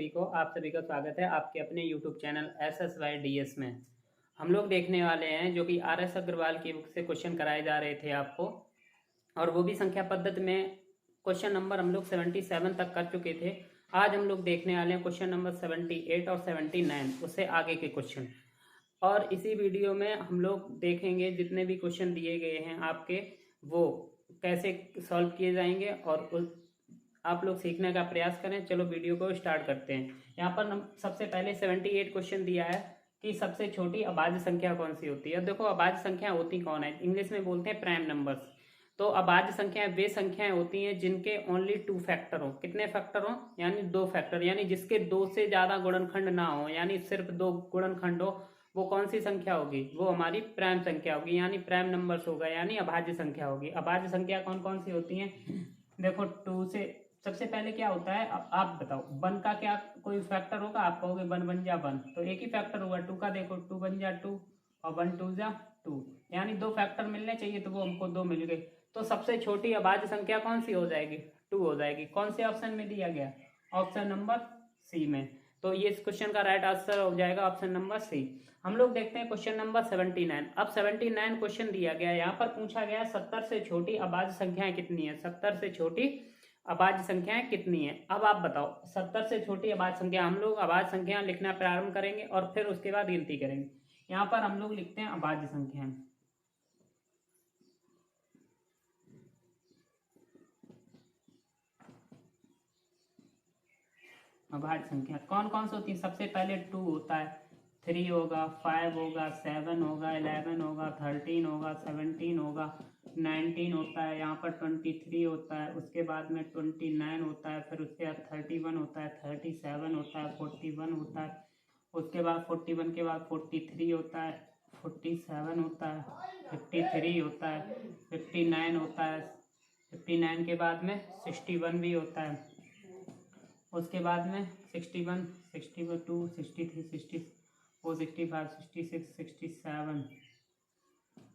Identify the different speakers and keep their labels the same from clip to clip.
Speaker 1: सभी को, आप सभी का स्वागत है आपके अपने YouTube चैनल SSYDS में। हम लोग देखने वाले हैं जो कि RS अग्रवाल की बुक से क्वेश्चन कराए जा रहे थे आपको, और वो भी संख्या पद्धति में। क्वेश्चन नंबर हम लोग 77 तक कर चुके थे। आज हम लोग देखने वाले हैं क्वेश्चन नंबर 78 और 79, उससे आगे के क्वेश्चन। और इसी वीडियो में हम लोग देखेंगे जितने भी क्वेश्चन दिए गए हैं आपके, वो कैसे सॉल्व किए जाएंगे और आप लोग सीखने का प्रयास करें। चलो वीडियो को स्टार्ट करते हैं। यहाँ पर हम सबसे पहले 78 क्वेश्चन दिया है कि सबसे छोटी अभाज्य संख्या कौन सी होती है। देखो अभाज्य संख्या होती कौन है, इंग्लिश में बोलते हैं प्राइम नंबर्स। तो अभाज्य संख्याएं वे संख्याएं होती हैं जिनके ओनली 2 फैक्टर हो। कितने फैक्टर हो? यानी 2 फैक्टर, यानी जिसके 2 से ज्यादा गुणनखंड ना हो, यानी सिर्फ 2 गुणनखंड हो। वो कौन सी संख्या होगी? वो हमारी प्राइम संख्या होगी, यानी प्राइम नंबर्स होगा, यानी अभाज्य संख्या होगी। अभाज्य संख्या कौन कौन सी होती हैं? देखो 2 से सबसे पहले क्या होता है, आप बताओ। 1 का क्या कोई फैक्टर होगा? आप कहोगे 1 बन जा 1, तो एक ही फैक्टर होगा। 2 का देखो 2 बन जा 2 और 1 2 जा 2, यानी 2 फैक्टर मिलने चाहिए, तो वो हमको 2 मिल गए। तो सबसे छोटी अभाज्य संख्या कौन सी हो जाएगी? 2 हो जाएगी। कौन से ऑप्शन में दिया गया? ऑप्शन नंबर सी में। तो ये इस क्वेश्चन का राइट आंसर हो जाएगा ऑप्शन नंबर सी। हम लोग देखते हैं क्वेश्चन नंबर 79। अब 79 क्वेश्चन दिया गया, यहाँ पर पूछा गया 70 से छोटी अभाज्य संख्याएं कितनी है। 70 से छोटी अभाज्य संख्याएं कितनी है? अब आप बताओ 70 से छोटी अभाज्य संख्या। हम लोग अभाज्य संख्या लिखना प्रारंभ करेंगे और फिर उसके बाद गिनती करेंगे। यहाँ पर हम लोग लिखते हैं अभाज्य संख्याएं। अभाज्य संख्या कौन कौन सी होती है? सबसे पहले 2 होता है, 3 होगा, 5 होगा, 7 होगा, 11 होगा, 13 होगा, 17 होगा, 19 होता है, यहाँ पर 23 होता है, उसके बाद में 29 होता है, फिर उसके बाद 31 होता है, 37 होता है, 41 होता है, उसके बाद 41 के बाद 43 होता है, 47 होता है, 53 होता है, 59 होता है, 59 के बाद में 61 भी होता है, उसके बाद में 61, 62, 63, 64, 65, 66, 67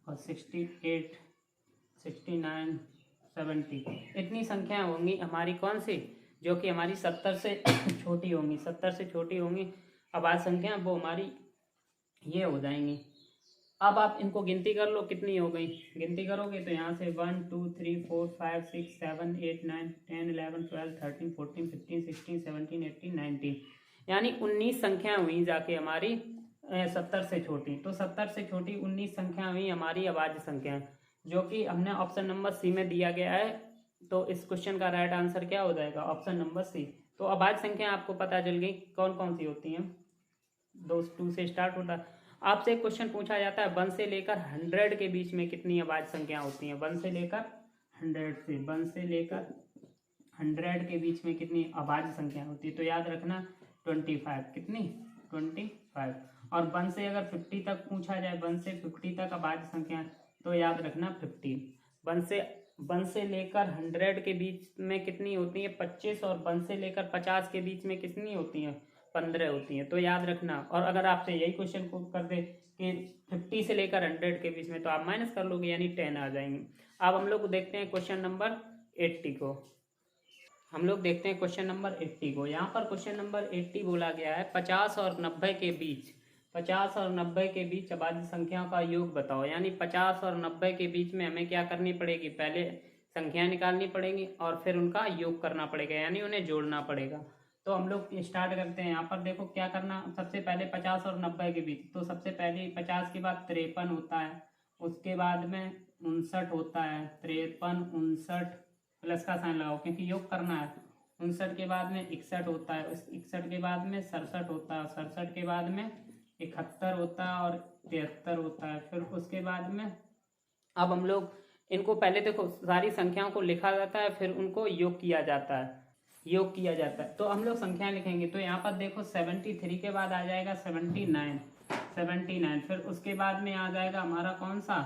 Speaker 1: और 68, 69, 70। इतनी संख्याएं होंगी हमारी कौन सी, जो कि हमारी 70 से छोटी होंगी। 70 से छोटी होंगी अभाज्य संख्या, वो हमारी ये हो जाएंगी। अब आप इनको गिनती कर लो कितनी हो गई। गिनती करोगे तो यहाँ से 1 2 3 4 5 6 7 8 9 10 11 12 13 14 15 16 17 18 19, यानी 19 संख्या हुई जाके हमारी 70 से छोटी। तो 70 से छोटी 19 संख्या हुई हमारी अभाज्य संख्या, जो कि हमने ऑप्शन नंबर सी में दिया गया है। तो इस क्वेश्चन का राइट आंसर क्या हो जाएगा? Option number C. तो अभाज्य संख्या आपको पता चल गई कौन कौन सी होती हैं। 2 से स्टार्ट होता है। आपसे एक क्वेश्चन पूछा जाता है 1 से लेकर 100 के बीच में कितनी अभाज्य संख्या होती हैं। 1 से लेकर 100 के बीच में कितनी अभाज्य संख्या होती है? तो याद रखना 25। कितनी? 25। और 1 से अगर 50 तक पूछा जाए, 1 से 50 तक अभाज्य संख्या, तो याद रखना 15। 1 से लेकर 100 के बीच में कितनी होती है? 25। और 1 से लेकर 50 के बीच में कितनी होती है? 15 होती है। तो याद रखना। और अगर आपसे यही क्वेश्चन को कर दे कि 50 से लेकर 100 के बीच में, तो आप माइनस कर लोगे, यानी 10 आ जाएंगे। अब हम लोग देखते हैं क्वेश्चन नंबर 80 को। हम लोग देखते हैं क्वेश्चन नंबर 80 को। यहाँ पर क्वेश्चन नंबर 80 बोला गया है 50 और 90 के बीच, 50 और 90 के बीच अभाज्य संख्याओं का योग बताओ। यानी 50 और 90 के बीच में हमें क्या करनी पड़ेगी? पहले संख्याएं निकालनी पड़ेंगी और फिर उनका योग करना पड़ेगा, यानी उन्हें जोड़ना पड़ेगा। तो हम लोग स्टार्ट करते हैं। यहाँ पर देखो क्या करना, सबसे पहले 50 और 90 के बीच। तो सबसे पहले 50 के बाद 53 होता है, उसके बाद में 59 होता है, 53 59 प्लस का साइन लगाओ क्योंकि योग करना है। 59 के बाद में 61 होता है, उस 61 के बाद में 67 होता है, 67 के बाद में 71 होता है और 73 होता है। फिर उसके बाद में अब हम लोग इनको पहले देखो सारी संख्याओं को लिखा जाता है, फिर उनको योग किया जाता है, योग किया जाता है। तो हम लोग संख्या लिखेंगे। तो यहाँ पर देखो 73 के बाद आ जाएगा 79, फिर उसके बाद में आ जाएगा हमारा कौन सा?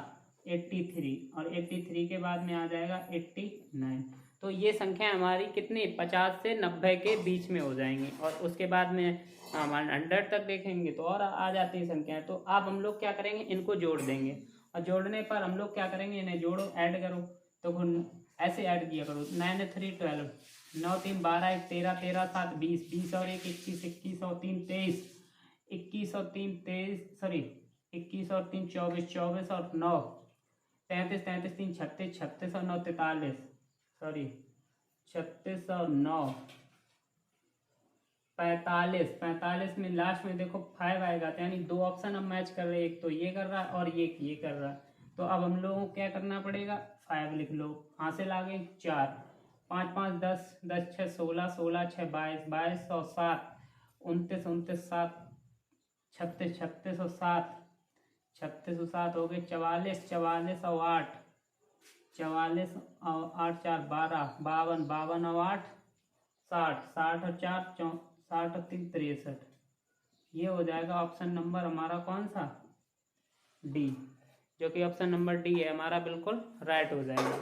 Speaker 1: 83, और 83 के बाद में आ जाएगा 89। तो ये संख्या हमारी कितनी? 50 से 90 के बीच में हो जाएंगी। और उसके बाद में हम 100 तक देखेंगे तो और आ जाती है संख्याएं। तो अब हम लोग क्या करेंगे? इनको जोड़ देंगे, और जोड़ने पर हम लोग क्या करेंगे? इन्हें जोड़ो, ऐड करो। तो ऐसे ऐड किया करो, 9 3 12, 9 3 12 1 13 13 7 20 20 और 1 21 21 और 3 23 21 और 3 23 सॉरी 21 और 3 24 24 और 9 33 33 3 36 36 और 9 43 सॉरी 36 और 9 45 45 में लास्ट में देखो 5 आएगा, तो यानी दो ऑप्शन अब मैच कर रहे हैं, एक तो ये कर रहा है और ये कर रहा है। तो अब हम लोगों को क्या करना पड़ेगा, 5 लिख लो, हासिल आ गए 4 5 5 10 10 6 16 16 6 22 22 और 7 29 29 7 36 36 और 7 36 और 7 हो गए 44 44 और 8 44 और 8 4 12 52 52 और 8 60 60 और 4 60 और 3 63। ये हो जाएगा ऑप्शन नंबर हमारा कौन सा, डी, जो कि ऑप्शन नंबर डी है हमारा बिल्कुल राइट हो जाएगा।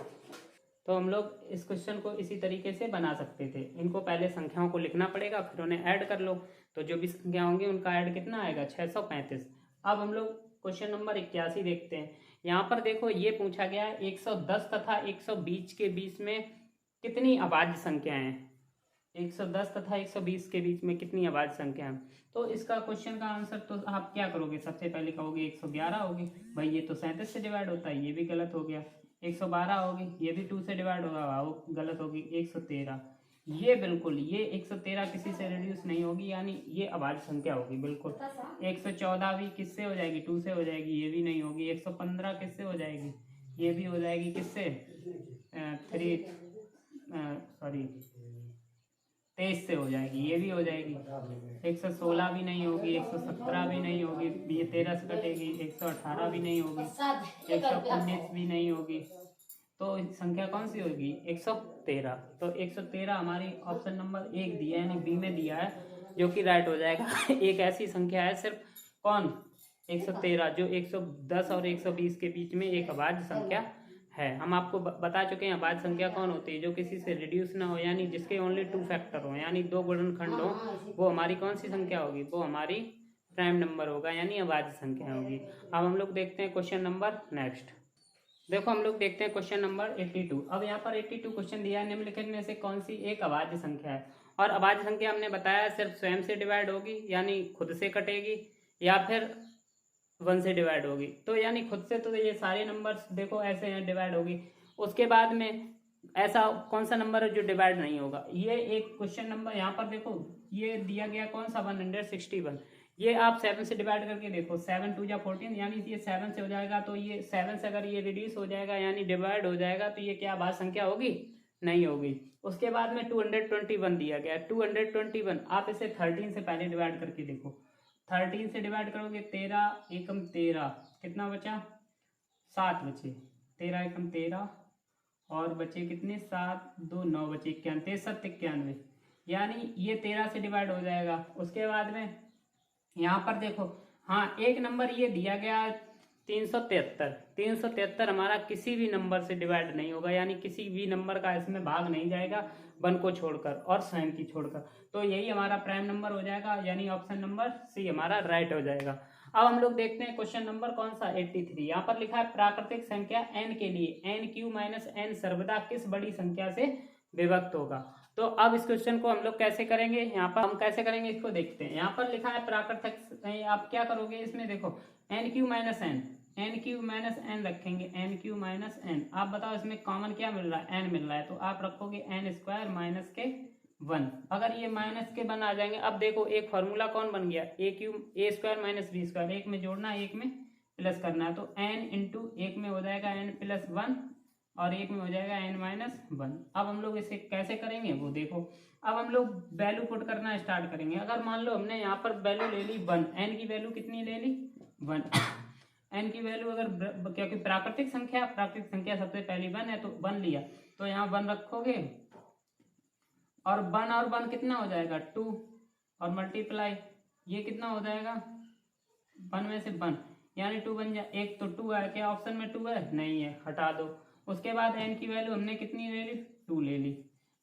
Speaker 1: तो हम लोग इस क्वेश्चन को इसी तरीके से बना सकते थे। इनको पहले संख्याओं को लिखना पड़ेगा, फिर उन्हें ऐड कर लो, तो जो भी संख्या होंगी उनका ऐड कितना आएगा, 635। अब हम लोग क्वेश्चन नंबर 81 देखते हैं। यहाँ पर देखो ये पूछा गया है 110 तथा 120 के बीच में कितनी अभाज्य संख्याएं हैं। 110 तथा 120 के बीच में कितनी अभाज्य संख्या है। तो इसका क्वेश्चन का आंसर तो आप क्या करोगे, सबसे पहले कहोगे 111 होगी, भाई ये तो 37 से डिवाइड होता है, ये भी गलत हो गया। 112 होगी, ये भी 2 से डिवाइड होगा, वो गलत होगी। 113, ये बिल्कुल ये 113 किसी से रिड्यूस नहीं होगी, यानी ये अभाज्य संख्या होगी बिल्कुल। 114 भी किससे हो जाएगी, 2 से हो जाएगी, ये भी नहीं होगी। 115 किससे हो जाएगी, ये भी हो जाएगी किससे, 23 से हो जाएगी, ये भी हो जाएगी। 116 भी नहीं होगी, 117 भी नहीं होगी, ये 13 से कटेगी। 118 भी नहीं होगी, 119 भी नहीं होगी, तो संख्या कौन सी होगी, 113। तो 113 हमारी ऑप्शन नंबर 1 दिया है, यानी बी में दिया है, जो कि राइट हो जाएगा। एक ऐसी संख्या है सिर्फ कौन, 113, जो 110 और 120 के बीच में एक अभाज्य संख्या है। हम आपको बता चुके हैं अभाज्य संख्या कौन होती है, जो किसी से रिड्यूस ना हो, यानी जिसके ओनली 2 फैक्टर हो, यानी 2 गुणनखंड हो, वो हमारी कौन सी संख्या होगी, वो हमारी प्राइम नंबर होगा, यानी अभाज्य संख्या होगी। अब हम लोग देखते हैं क्वेश्चन नंबर नेक्स्ट। देखो हम लोग देखते हैं क्वेश्चन नंबर 82। अब यहाँ पर 82 क्वेश्चन दिया है, निम्नलिखित में से कौन सी एक अभाज्य संख्या है। और अभाज्य संख्या हमने बताया सिर्फ स्वयं से डिवाइड होगी, यानी खुद से कटेगी, या फिर 1 से डिवाइड होगी। तो यानी खुद से तो ये सारे नंबर्स देखो ऐसे हैं, डिवाइड होगी। उसके बाद में ऐसा कौन सा नंबर है जो डिवाइड नहीं होगा। ये एक क्वेश्चन नंबर यहाँ पर देखो ये दिया गया कौन सा, 161। ये आप 7 से डिवाइड करके देखो, 7 2 जा 14, यानी ये 7 से हो जाएगा, तो ये 7 से अगर ये रिड्यूस हो जाएगा यानी डिवाइड हो जाएगा, तो ये क्या अभाज्य संख्या होगी, नहीं होगी। उसके बाद में 221 दिया गया है, 221 आप इसे 13 से पहले डिवाइड करके देखो। 13 से डिवाइड करोगे, 13 एकम 13, कितना बचा, 7 बचे। 13 एकम 13 और बचे कितने, 7 2 9 बचे 91, 7 91, यानी ये 13 से डिवाइड हो जाएगा। उसके बाद में यहाँ पर देखो, हाँ एक नंबर ये दिया गया 373। 373 हमारा किसी भी नंबर से डिवाइड नहीं होगा, यानी किसी भी नंबर का इसमें भाग नहीं जाएगा, 1 को छोड़कर और स्वयं की छोड़कर। तो यही हमारा प्राइम नंबर हो जाएगा, यानी ऑप्शन नंबर सी हमारा राइट हो जाएगा। अब हम लोग देखते हैं क्वेश्चन नंबर कौन सा, 83। यहाँ पर लिखा है प्राकृतिक संख्या n के लिए n³ - n सर्वदा किस बड़ी संख्या से विभक्त होगा। तो अब इस क्वेश्चन को हम लोग कैसे करेंगे, यहाँ पर हम कैसे करेंगे इसको देखते हैं। यहाँ पर लिखा है प्राकृतिक, आप क्या करोगे इसमें देखो, n³ - n, n³ - n रखेंगे, n³ - n। आप बताओ इसमें कॉमन क्या मिल रहा है, n मिल रहा है, तो आप रखोगे n² - के 1। अगर ये माइनस के 1 आ जाएंगे, अब देखो एक फॉर्मूला कौन बन गया, a² - b², एक में जोड़ना एक में प्लस करना है, तो n इंटू एक में हो जाएगा n+1 और एक में हो जाएगा n-1। अब हम लोग इसे कैसे करेंगे वो देखो। अब हम लोग वैल्यू पुट करना स्टार्ट करेंगे। अगर मान लो हमने यहाँ पर वैल्यू ले ली 1, n की वैल्यू कितनी ले ली 1, n की वैल्यू अगर, क्योंकि प्राकृतिक संख्या सबसे पहली 1 है, तो 1 लिया, तो यहाँ 1 रखोगे और 1 और 1 कितना हो जाएगा 2, और मल्टीप्लाई ये कितना हो जाएगा 1 में से 1, यानी 2 बन जाए। एक तो 2 है, क्या ऑप्शन में 2 है, नहीं है, हटा दो। उसके बाद n की वैल्यू हमने कितनी ले ली, 2 ले ली।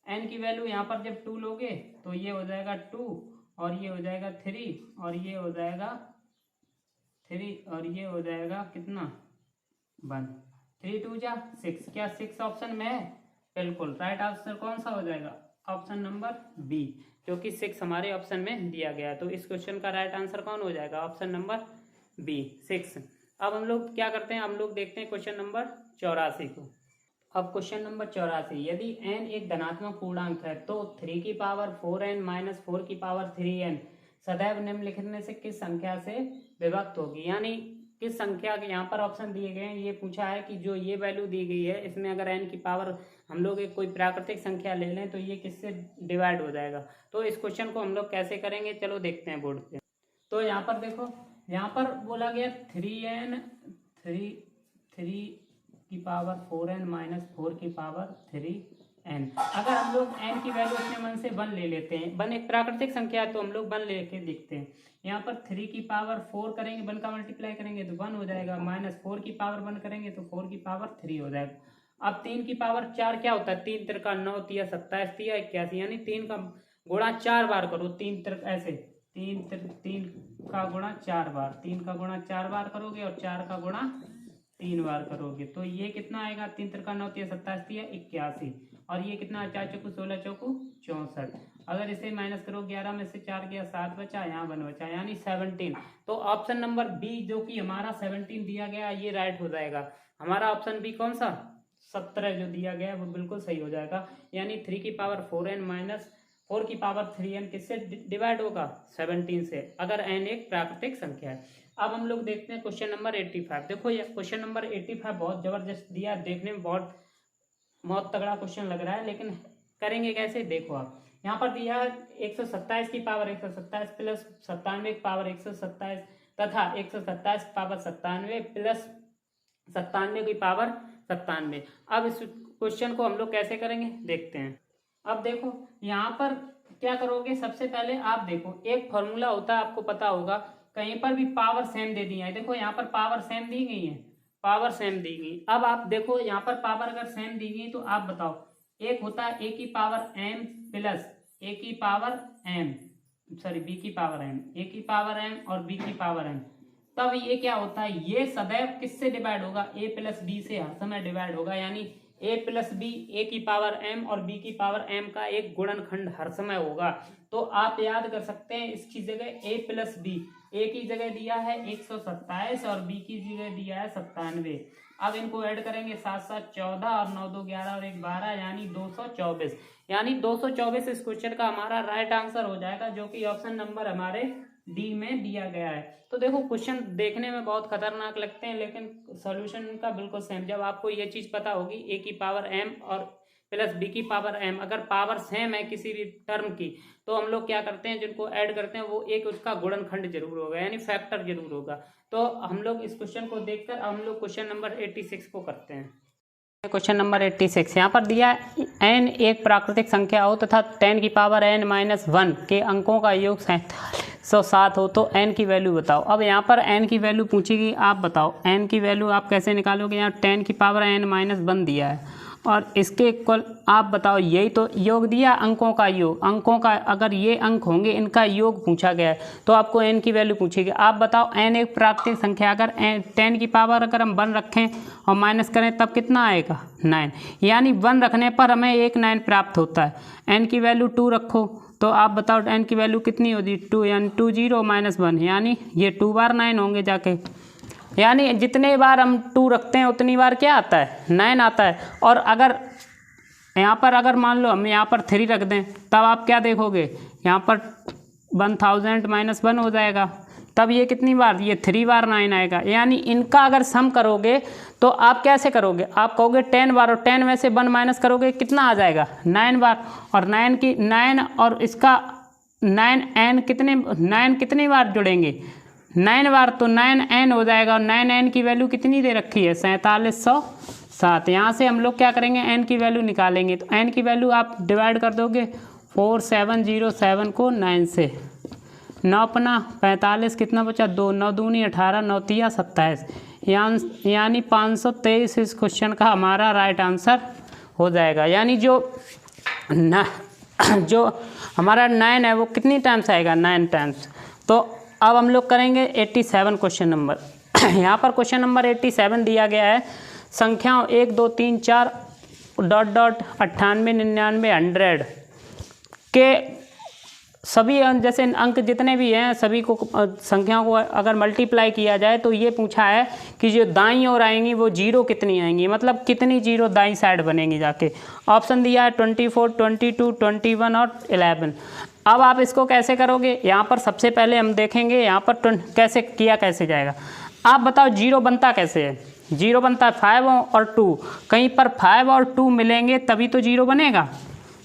Speaker 1: n की वैल्यू यहाँ पर जब 2 लोगे तो ये हो जाएगा 2 और ये हो जाएगा 3 और ये हो जाएगा 3 और ये हो जाएगा कितना 1। 3 2 जा 6, क्या 6 ऑप्शन में है, बिल्कुल राइट आंसर कौन सा हो जाएगा, ऑप्शन नंबर बी, जो कि 6 हमारे ऑप्शन में दिया गया है। तो इस क्वेश्चन का राइट आंसर कौन हो जाएगा? Option number B 6। अब हम लोग क्या करते हैं, हम लोग देखते हैं क्वेश्चन नंबर 84 को। अब क्वेश्चन नंबर 84, यदि n एक धनात्मक पूर्णांक है तो 3 की पावर 4n माइनस 4 की पावर 3n सदैव निम्नलिखित में से किस संख्या से विभक्त होगी। यानी किस संख्या के, यहाँ पर ऑप्शन दिए गए हैं, ये पूछा है कि जो ये वैल्यू दी गई है इसमें अगर n की पावर हम लोग एक कोई प्राकृतिक संख्या ले लें तो ये किससे डिवाइड हो जाएगा। तो इस क्वेश्चन को हम लोग कैसे करेंगे, चलो देखते हैं बोर्ड पे। तो यहाँ पर देखो, यहाँ पर बोला गया 3 की पावर 4n माइनस 4 की पावर 3n। अगर हम लोग n की वैल्यू अपने मन से 1 ले लेते हैं, 1 एक प्राकृतिक संख्या है तो हम लोग 1 लेके देखते हैं। यहाँ पर 3 की पावर 4 करेंगे, 1 का मल्टीप्लाई करेंगे तो 1 हो जाएगा, माइनस 4 की पावर 1 करेंगे तो 4 की पावर 3 हो जाएगा। अब 3 की पावर 4 क्या होता है, 3 तिरका 9 तिया 27 तिया 81, यानी 3 का गुणा 4 बार करो, 3 तिरक ऐसे 3 का गुणा 4 बार, 3 का गुणा 4 बार करोगे और 4 का गुणा 3 बार करोगे तो ये कितना आएगा, 3 तिरका 9 तिया 27 तिया 81, और ये कितना, 4 चौकू 16 चौकू 64। अगर इसे माइनस करो 11 में से 4 गया 7 बचा, यहाँ 1 बचा, यानी 17। तो ऑप्शन नंबर बी जो कि हमारा 17 दिया गया ये राइट हो जाएगा। हमारा ऑप्शन बी कौन सा, 17 जो दिया गया है वो बिल्कुल सही हो जाएगा। यानी 3 की पावर 4n माइनस 4 की पावर 3n किससे डिवाइड होगा, 17 से, अगर n एक प्राकृतिक संख्या है। अब हम लोग देखते हैं क्वेश्चन नंबर 85। देखो ये क्वेश्चन नंबर 85 बहुत जबरदस्त दिया, देखने में बहुत तगड़ा क्वेश्चन लग रहा है, लेकिन करेंगे कैसे, देखो आप यहाँ पर दिया 127 की पावर 127 प्लस 97 की पावर 127 तथा 127 की पावर 97 प्लस 97 की पावर 97। अब इस क्वेश्चन को हम लोग कैसे करेंगे देखते हैं। अब देखो यहाँ पर क्या करोगे, सबसे पहले आप देखो एक फॉर्मूला होता है, आपको पता होगा, कहीं पर भी पावर सेम दे दी है। देखो यहाँ पर पावर सेम दी गई है, पावर सेम दी गई। अब आप देखो यहाँ पर पावर अगर सेम दी गई तो आप बताओ, एक होता है a की पावर m प्लस a की पावर m, सॉरी b की पावर m, a की पावर m और b की पावर m। तब ये क्या होता है, ये सदैव किससे डिवाइड होगा, a प्लस b से हर समय डिवाइड होगा। यानी a प्लस बी, ए की पावर m और b की पावर m का एक गुणनखंड हर समय होगा। तो आप याद कर सकते हैं इसकी जगह a प्लस बी, ए की जगह दिया है 127 और बी की जगह दिया है 97। अब इनको ऐड करेंगे, 7 7 14 और 9 2 11 और 1 12, यानी 224। यानी 224 इस क्वेश्चन का हमारा राइट आंसर हो जाएगा, जो कि ऑप्शन नंबर हमारे डी में दिया गया है। तो देखो क्वेश्चन देखने में बहुत खतरनाक लगते हैं, लेकिन सॉल्यूशन इनका बिल्कुल सेम। जब आपको ये चीज़ पता होगी ए की पावर m और प्लस बी की पावर m, अगर पावर सेम है किसी भी टर्म की, तो हम लोग क्या करते हैं, जिनको ऐड करते हैं वो एक उसका गुणनखंड जरूर होगा, यानी फैक्टर जरूर होगा। तो हम लोग इस क्वेश्चन को देखकर हम लोग क्वेश्चन नंबर 86 को करते हैं। क्वेश्चन नंबर 86 यहाँ पर दिया n एक प्राकृतिक संख्या हो तथा 10 की पावर n माइनस 1 के अंकों का योग 4707 हो तो n की वैल्यू बताओ। अब यहाँ पर n की वैल्यू पूछेगी, आप बताओ n की वैल्यू आप कैसे निकालोगे। यहाँ 10 की पावर n माइनस 1 दिया है और इसके इक्वल आप बताओ, यही तो योग दिया, अंकों का योग, अंकों का अगर ये अंक होंगे इनका योग पूछा गया है तो आपको n की वैल्यू पूछेगी। आप बताओ n एक प्राकृतिक संख्या, अगर 10 की पावर अगर हम 1 रखें और माइनस करें तब कितना आएगा, 9, यानी 1 रखने पर हमें एक 9 प्राप्त होता है। n की वैल्यू 2 रखो तो आप बताओ n की वैल्यू कितनी होगी, 2, यानी 2 0 माइनस 1, यानी ये 2 बार 9 होंगे जाके, यानी जितने बार हम 2 रखते हैं उतनी बार क्या आता है, 9 आता है। और अगर यहाँ पर अगर मान लो हम यहाँ पर 3 रख दें तब आप क्या देखोगे, यहाँ पर 1000 माइनस 1 हो जाएगा, तब ये कितनी बार, ये 3 बार 9 आएगा। यानी इनका अगर सम करोगे तो आप कैसे करोगे, आप कहोगे 10 बार और 10 में से 1 माइनस करोगे कितना आ जाएगा, 9 बार, और 9 और इसका 9n कितनी बार जुड़ेंगे, 9 बार, तो 9n हो जाएगा। और 9n की वैल्यू कितनी दे रखी है, 4707। यहाँ से हम लोग क्या करेंगे, n की वैल्यू निकालेंगे। तो n की वैल्यू आप डिवाइड कर दोगे 4707 को 9 से, 9 अपना 45 कितना बचा, 2, 9 दूनी 18, 9 तिया 27, यानी 523 इस क्वेश्चन का हमारा राइट आंसर हो जाएगा। यानी जो हमारा 9 है वो कितनी टाइम्स आएगा, 9 टाइम्स। तो अब हम लोग करेंगे 87 क्वेश्चन नंबर। यहाँ पर क्वेश्चन नंबर 87 दिया गया है, संख्याओं 1 2 3 4 ... 98 99 100 के सभी जैसे अंक जितने भी हैं सभी को संख्याओं को अगर मल्टीप्लाई किया जाए तो ये पूछा है कि जो दाईं ओर आएंगी वो जीरो कितनी आएंगी, मतलब कितनी जीरो दाईं साइड बनेंगी जाके। ऑप्शन दिया है 24, 22, 21 और 11। अब आप इसको कैसे करोगे, यहाँ पर सबसे पहले हम देखेंगे यहाँ पर कैसे किया कैसे जाएगा। आप बताओ जीरो बनता कैसे है। जीरो बनता है 5 और 2, कहीं पर 5 और 2 मिलेंगे तभी तो जीरो बनेगा,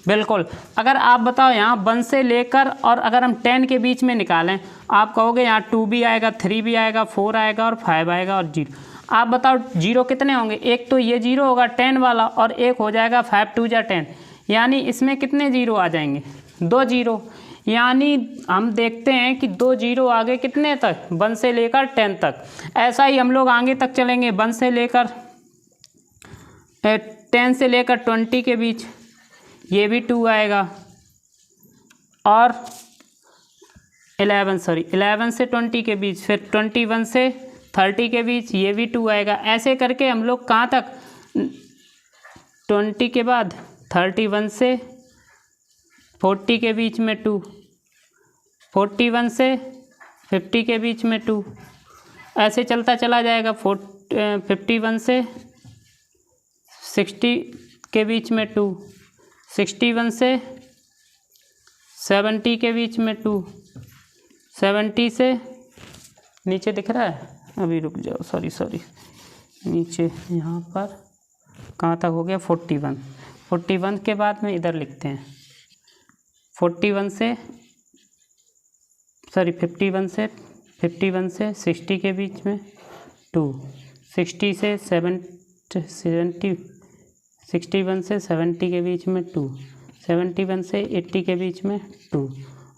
Speaker 1: बिल्कुल। अगर आप बताओ यहाँ 1 से लेकर और अगर हम 10 के बीच में निकालें, आप कहोगे यहाँ 2 भी आएगा, 3 भी आएगा, 4 आएगा और 5 आएगा और 0। आप बताओ जीरो कितने होंगे, एक तो ये जीरो होगा 10 वाला और एक हो जाएगा 5 2 जा 10, यानी इसमें कितने जीरो आ जाएंगे, 2 जीरो। यानी हम देखते हैं कि 2 जीरो आगे कितने तक, 1 से लेकर 10 तक। ऐसा ही हम लोग आगे तक चलेंगे, 1 से लेकर 10 से लेकर 20 के बीच ये भी 2 आएगा, और 11 से 20 के बीच, फिर 21 से 30 के बीच ये भी 2 आएगा। ऐसे करके हम लोग कहाँ तक, 20 के बाद 31 से 40 के बीच में 2, 41 से 50 के बीच में 2, ऐसे चलता चला जाएगा। 51 से 60 के बीच में 2, 61 से 70 के बीच में 2, 70 से नीचे दिख रहा है, अभी रुक जाओ, सॉरी नीचे यहाँ पर कहाँ तक हो गया, 41। 41 के बाद में इधर लिखते हैं 51 से 60 के बीच में 2, 60 से 61 से 70 के बीच में 2, 71 से 80 के बीच में 2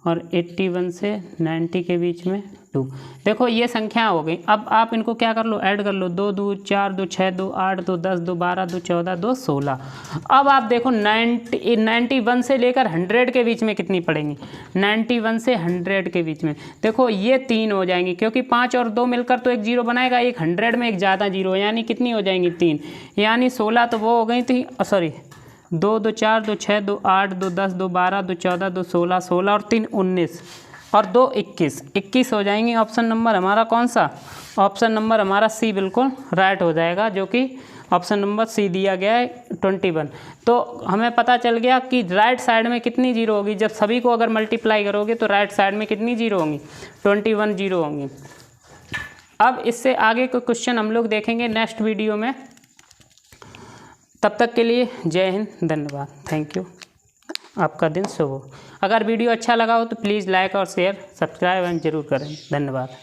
Speaker 1: और 81 से 90 के बीच में 2। देखो ये संख्या हो गई। अब आप इनको क्या कर लो, ऐड कर लो, 2 2 4 2 6 2 8 2 10 2 12 2 14 2 16। अब आप देखो 91 से लेकर 100 के बीच में कितनी पड़ेंगी, 91 से 100 के बीच में देखो ये 3 हो जाएंगी, क्योंकि 5 और 2 मिलकर तो एक जीरो बनाएगा, एक 100 में एक ज़्यादा जीरो, यानी कितनी हो जाएंगी 3, यानी 16 तो वो हो गई थी, 2 2 4 2 6 2 8 2 10 2 12 2 14 2 16, 16 और 3 19 और 2 21 हो जाएंगी। ऑप्शन नंबर हमारा कौन सा, ऑप्शन नंबर हमारा सी बिल्कुल राइट हो जाएगा, जो कि ऑप्शन नंबर सी दिया गया है 21। तो हमें पता चल गया कि राइट साइड में कितनी जीरो होगी, जब सभी को अगर मल्टीप्लाई करोगे तो राइट साइड में कितनी जीरो होंगी, 21 जीरो होंगी। अब इससे आगे कोई क्वेश्चन हम लोग देखेंगे नेक्स्ट वीडियो में। तब तक के लिए जय हिंद, धन्यवाद, थैंक यू, आपका दिन शुभ हो। अगर वीडियो अच्छा लगा हो तो प्लीज़ लाइक और शेयर सब्सक्राइब एंड जरूर करें। धन्यवाद।